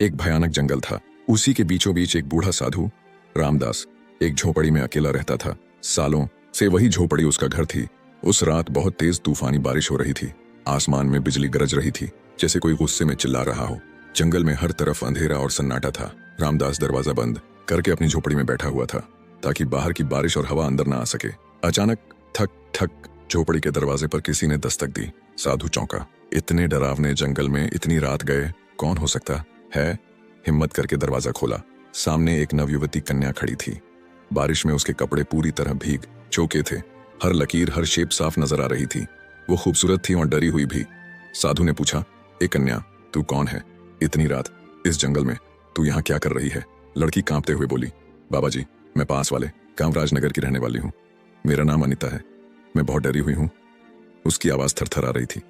एक भयानक जंगल था। उसी के बीचों बीच एक बूढ़ा साधु रामदास एक झोपड़ी में अकेला रहता था। सालों से वही झोपड़ी उसका घर थी। उस रात बहुत तेज तूफानी बारिश हो रही थी। आसमान में बिजली गरज रही थी, जैसे कोई गुस्से में चिल्ला रहा हो। जंगल में हर तरफ अंधेरा और सन्नाटा था। रामदास दरवाजा बंद करके अपनी झोपड़ी में बैठा हुआ था, ताकि बाहर की बारिश और हवा अंदर ना आ सके। अचानक ठक ठक झोपड़ी के दरवाजे पर किसी ने दस्तक दी। साधु चौंका। इतने डरावने जंगल में इतनी रात गए कौन हो सकता है? हिम्मत करके दरवाजा खोला। सामने एक नवयुवती कन्या खड़ी थी। बारिश में उसके कपड़े पूरी तरह भीग चुके थे। हर लकीर, हर शेप साफ नजर आ रही थी। वो खूबसूरत थी और डरी हुई भी। साधु ने पूछा, ए कन्या, तू कौन है? इतनी रात इस जंगल में तू यहाँ क्या कर रही है? लड़की कांपते हुए बोली, बाबा जी, मैं पास वाले कामराज नगर की रहने वाली हूँ। मेरा नाम अनिता है। मैं बहुत डरी हुई हूँ। उसकी आवाज थरथरा रही थी।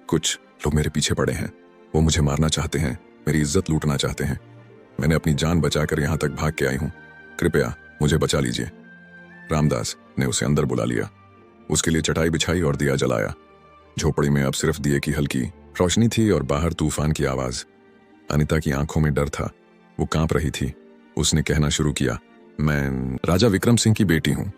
कुछ लोग मेरे पीछे पड़े हैं। वो मुझे मारना चाहते हैं, मेरी इज्जत लूटना चाहते हैं। मैंने अपनी जान बचाकर यहाँ तक भाग के आई हूँ। कृपया मुझे बचा लीजिए। रामदास ने उसे अंदर बुला लिया। उसके लिए चटाई बिछाई और दिया जलाया। झोपड़ी में अब सिर्फ दिए की हल्की रोशनी थी और बाहर तूफान की आवाज। अनिता की आंखों में डर था। वो कांप रही थी। उसने कहना शुरू किया, मैं राजा विक्रम सिंह की बेटी हूँ।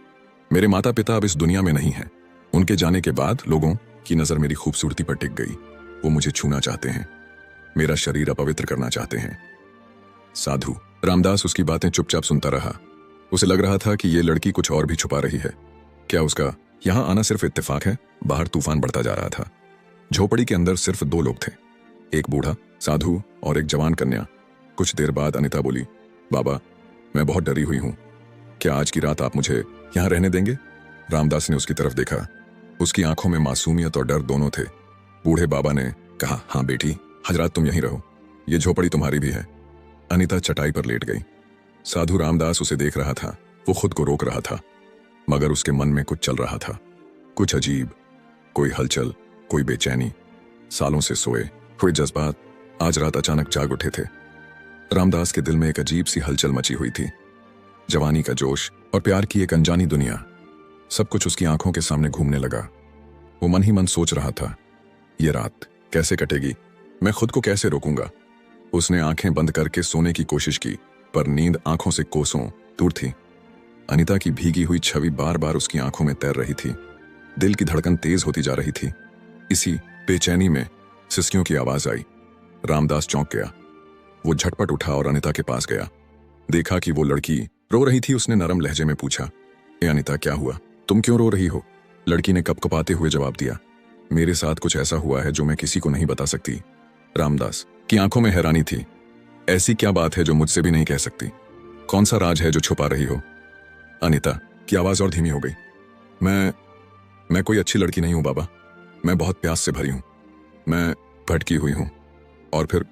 मेरे माता पिता अब इस दुनिया में नहीं हैं। उनके जाने के बाद लोगों की नजर मेरी खूबसूरती पर टिक गई। वो मुझे छूना चाहते हैं, मेरा शरीर अपवित्र करना चाहते हैं। साधु रामदास उसकी बातें चुपचाप सुनता रहा। उसे लग रहा था कि ये लड़की कुछ और भी छुपा रही है। क्या उसका यहां आना सिर्फ इत्तेफाक है? बाहर तूफान बढ़ता जा रहा था। झोपड़ी के अंदर सिर्फ दो लोग थे, एक बूढ़ा साधु और एक जवान कन्या। कुछ देर बाद अनिता बोली, बाबा, मैं बहुत डरी हुई हूं। क्या आज की रात आप मुझे यहां रहने देंगे? रामदास ने उसकी तरफ देखा। उसकी आंखों में मासूमियत और डर दोनों थे। बूढ़े बाबा ने कहा, हाँ बेटी, आज रात तुम यहीं रहो। ये झोपड़ी तुम्हारी भी है। अनिता चटाई पर लेट गई। साधु रामदास उसे देख रहा था। वो खुद को रोक रहा था, मगर उसके मन में कुछ चल रहा था, कुछ अजीब, कोई हलचल, कोई बेचैनी। सालों से सोए हुए जज्बात आज रात अचानक जाग उठे थे। रामदास के दिल में एक अजीब सी हलचल मची हुई थी। जवानी का जोश और प्यार की एक अनजानी दुनिया, सब कुछ उसकी आंखों के सामने घूमने लगा। वो मन ही मन सोच रहा था, ये रात कैसे कटेगी? मैं खुद को कैसे रोकूंगा? उसने आंखें बंद करके सोने की कोशिश की, पर नींद आंखों से कोसों दूर थी। अनिता की भीगी हुई छवि बार बार उसकी आंखों में तैर रही थी। दिल की धड़कन तेज होती जा रही थी। इसी बेचैनी में सिसकियों की आवाज आई। रामदास चौंक गया। वो झटपट उठा और अनिता के पास गया। देखा कि वो लड़की रो रही थी। उसने नरम लहजे में पूछा, ए अनिता, क्या हुआ? तुम क्यों रो रही हो? लड़की ने कपकपाते हुए जवाब दिया, मेरे साथ कुछ ऐसा हुआ है जो मैं किसी को नहीं बता सकती। रामदास की आंखों में हैरानी थी। ऐसी क्या बात है जो मुझसे भी नहीं कह सकती? कौन सा राज है जो छुपा रही हो? अनिता की आवाज और धीमी हो गई। मैं कोई अच्छी लड़की नहीं हूं बाबा। मैं बहुत प्यास से भरी हूं। मैं भटकी हुई हूं। और फिर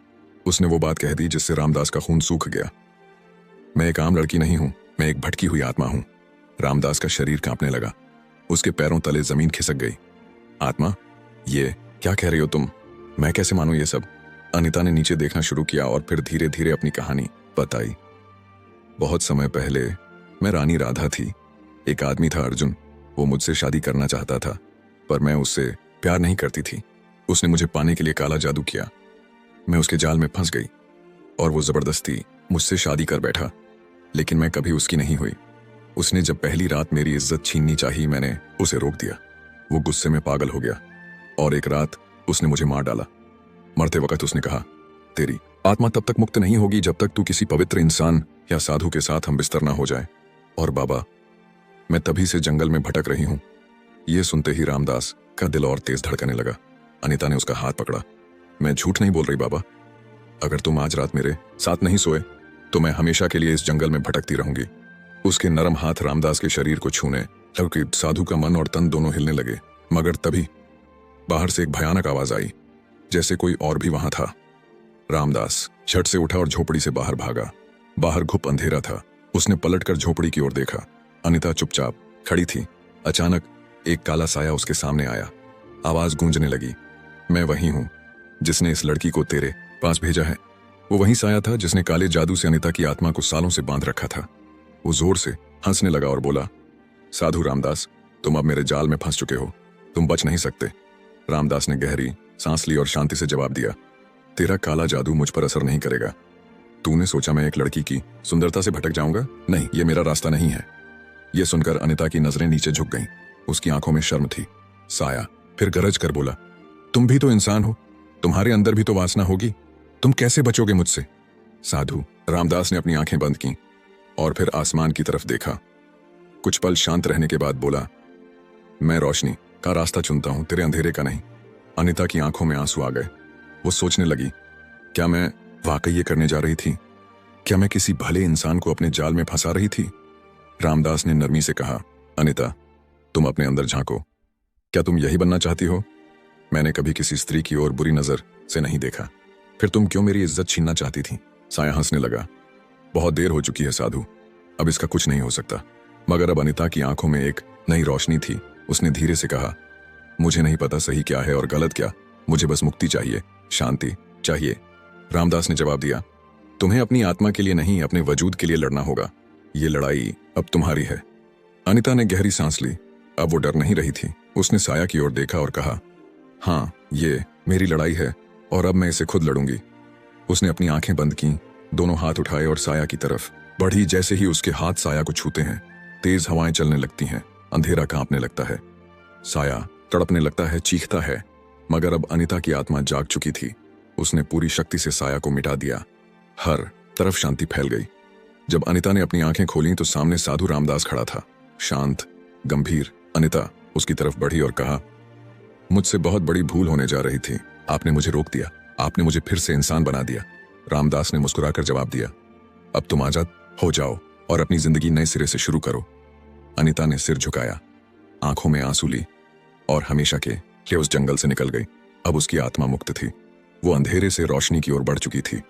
उसने वो बात कह दी जिससे रामदास का खून सूख गया। मैं एक आम लड़की नहीं हूं, मैं एक भटकी हुई आत्मा हूं। रामदास का शरीर कांपने लगा। उसके पैरों तले जमीन खिसक गई। आत्मा? ये क्या कह रही हो तुम? मैं कैसे मानूं ये सब? अनिता ने नीचे देखना शुरू किया और फिर धीरे धीरे अपनी कहानी बताई। बहुत समय पहले मैं रानी राधा थी। एक आदमी था अर्जुन। वो मुझसे शादी करना चाहता था, पर मैं उससे प्यार नहीं करती थी। उसने मुझे पाने के लिए काला जादू किया। मैं उसके जाल में फंस गई और वो जबरदस्ती मुझसे शादी कर बैठा, लेकिन मैं कभी उसकी नहीं हुई। उसने जब पहली रात मेरी इज्जत छीननी चाही, मैंने उसे रोक दिया। वो गुस्से में पागल हो गया और एक रात उसने मुझे मार डाला। मरते वक्त उसने कहा, तेरी आत्मा तब तक मुक्त नहीं होगी जब तक तू किसी पवित्र इंसान या साधु के साथ हम बिस्तर ना हो जाए। और बाबा, मैं तभी से जंगल में भटक रही हूं। ये सुनते ही रामदास का दिल और तेज धड़कने लगा। अनिता ने उसका हाथ पकड़ा। मैं झूठ नहीं बोल रही बाबा। अगर तुम आज रात मेरे साथ नहीं सोए तो मैं हमेशा के लिए इस जंगल में भटकती रहूंगी। उसके नरम हाथ रामदास के शरीर को छूने लगे। साधु का मन और तन दोनों हिलने लगे, मगर तभी बाहर से एक भयानक आवाज आई, जैसे कोई और भी वहां था। रामदास झट से उठा और झोपड़ी से बाहर भागा। बाहर घुप अंधेरा था। उसने पलटकर झोपड़ी की ओर देखा। अनिता चुपचाप खड़ी थी। अचानक एक काला साया उसके सामने आया। आवाज गूंजने लगी, मैं वही हूं जिसने इस लड़की को तेरे पास भेजा है। वो वही साया था जिसने काले जादू से अनिता की आत्मा को सालों से बांध रखा था। वो जोर से हंसने लगा और बोला, साधु रामदास, तुम अब मेरे जाल में फंस चुके हो। तुम बच नहीं सकते। रामदास ने गहरी सांस ली और शांति से जवाब दिया, तेरा काला जादू मुझ पर असर नहीं करेगा। तूने सोचा मैं एक लड़की की सुंदरता से भटक जाऊंगा? नहीं, ये मेरा रास्ता नहीं है। ये सुनकर अनिता की नजरें नीचे झुक गईं। उसकी आंखों में शर्म थी। साया फिर गरज कर बोला, तुम भी तो इंसान हो, तुम्हारे अंदर भी तो वासना होगी, तुम कैसे बचोगे मुझसे? साधु रामदास ने अपनी आंखें बंद की और फिर आसमान की तरफ देखा। कुछ पल शांत रहने के बाद बोला, मैं रोशनी का रास्ता चुनता हूं, तेरे अंधेरे का नहीं। अनिता की आंखों में आंसू आ गए। वो सोचने लगी, क्या मैं वाकई ये करने जा रही थी? क्या मैं किसी भले इंसान को अपने जाल में फंसा रही थी? रामदास ने नरमी से कहा, अनिता, तुम अपने अंदर झांको। क्या तुम यही बनना चाहती हो? मैंने कभी किसी स्त्री की ओर बुरी नजर से नहीं देखा, फिर तुम क्यों मेरी इज्जत छीनना चाहती थी? साया हंसने लगा, बहुत देर हो चुकी है साधु, अब इसका कुछ नहीं हो सकता। मगर अब अनिता की आंखों में एक नई रोशनी थी। उसने धीरे से कहा, मुझे नहीं पता सही क्या है और गलत क्या, मुझे बस मुक्ति चाहिए, शांति चाहिए। रामदास ने जवाब दिया, तुम्हें अपनी आत्मा के लिए नहीं, अपने वजूद के लिए लड़ना होगा। ये लड़ाई अब तुम्हारी है। अनिता ने गहरी सांस ली। अब वो डर नहीं रही थी। उसने साया की ओर देखा और कहा, हाँ, ये मेरी लड़ाई है और अब मैं इसे खुद लड़ूंगी। उसने अपनी आंखें बंद की, दोनों हाथ उठाए और साया की तरफ बढ़ी। जैसे ही उसके हाथ साया को छूते हैं, तेज हवाएं चलने लगती हैं, अंधेरा कांपने लगता है, साया तड़पने लगता है, चीखता है। मगर अब अनिता की आत्मा जाग चुकी थी। उसने पूरी शक्ति से साया को मिटा दिया। हर तरफ शांति फैल गई। जब अनिता ने अपनी आंखें खोली तो सामने साधु रामदास खड़ा था, शांत, गंभीर। अनिता उसकी तरफ बढ़ी और कहा, मुझसे बहुत बड़ी भूल होने जा रही थी, आपने मुझे रोक दिया, आपने मुझे फिर से इंसान बना दिया। रामदास ने मुस्कुराकर जवाब दिया, अब तुम आजाद हो जाओ और अपनी जिंदगी नए सिरे से शुरू करो। अनिता ने सिर झुकाया, आंखों में आंसू ली और हमेशा के लिए उस जंगल से निकल गई। अब उसकी आत्मा मुक्त थी। वो अंधेरे से रोशनी की ओर बढ़ चुकी थी।